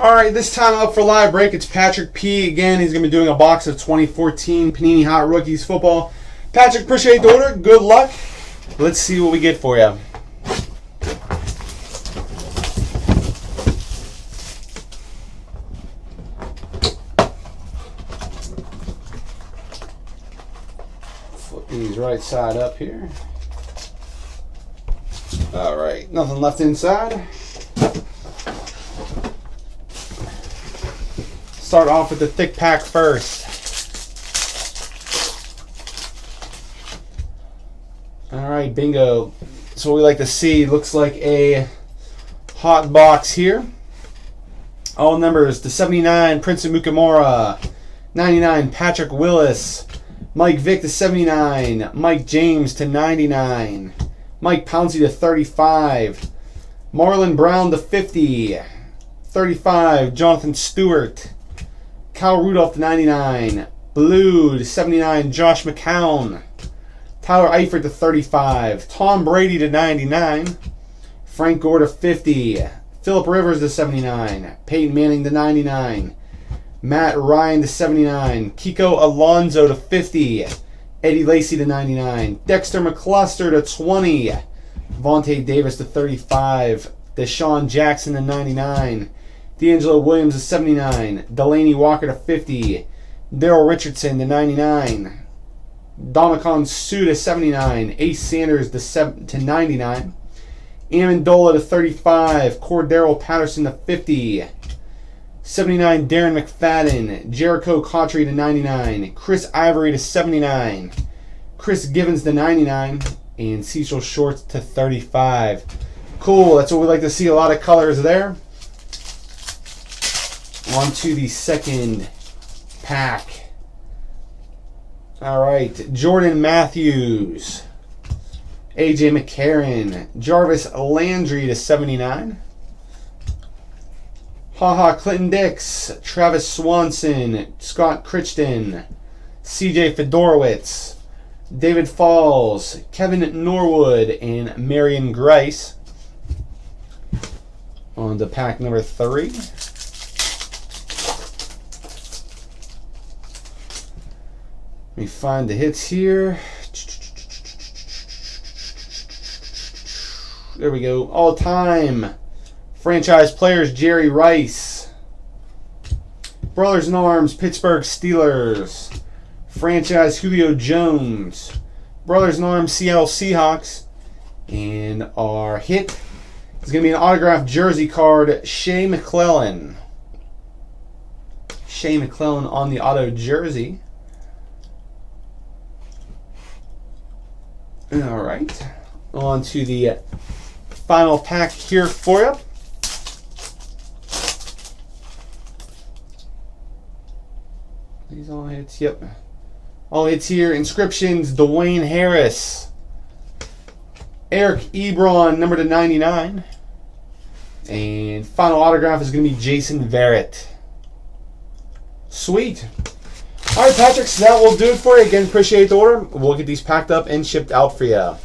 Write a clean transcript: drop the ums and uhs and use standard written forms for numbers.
All right, this time up for live break, it's Patrick P. Again, he's going to be doing a box of 2014 Panini Hot Rookies football. Patrick, appreciate the order. Good luck. Let's see what we get for you. Flip these right side up here. All right, nothing left inside. Start off with the thick pack first. All right, bingo. That's what we like to see. Looks like a hot box here. All numbers to 79, Prince AMUKAMARA. 99, Patrick Willis. Mike Vick to 79. Mike James to 99. Mike Pouncey to 35. Marlon Brown to 50. 35, Jonathan Stewart. Kyle Rudolph to 99. Blue to 79, Josh McCown. Tyler Eifert to 35. Tom Brady to 99. Frank Gore to 50. Phillip Rivers to 79. Peyton Manning to 99. Matt Ryan to 79. Kiko Alonso to 50. Eddie Lacy to 99. Dexter McCluster to 20. Vontae Davis to 35. Deshaun Jackson to 99. D'Angelo Williams to 79. Delaney Walker to 50. Daryl Richardson to 99. Dominican Sue to 79. Ace Sanders to 99. Amendola to 35. Cordero Patterson to 50. 79, Darren McFadden. Jericho Cotchery to 99. Chris Ivory to 79. Chris Givens to 99. And Cecil Shorts to 35. Cool, that's what we like to see. A lot of colors there. On to the second pack. All right, Jordan Matthews. AJ McCarron. Jarvis Landry to 79. Clinton Dix. Travis Swanson. Scott Crichton. CJ Fedorowicz. David Falls. Kevin Norwood. And Marion Grice. On to pack number 3. Let me find the hits here. There we go. All-time franchise players, Jerry Rice. Brothers in Arms, Pittsburgh Steelers. Franchise, Julio Jones. Brothers in Arms, Seattle Seahawks. And our hit is going to be an autographed jersey card, Shea McClellan. Shea McClellan on the auto jersey. All right, on to the final pack here for you. These all hits, yep. All hits here. Inscriptions, Dwayne Harris. Eric Ebron, number to 99. And final autograph is going to be Jason Verrett. Sweet. All right, Patrick, so that will do it for you. Again, appreciate the order. We'll get these packed up and shipped out for you.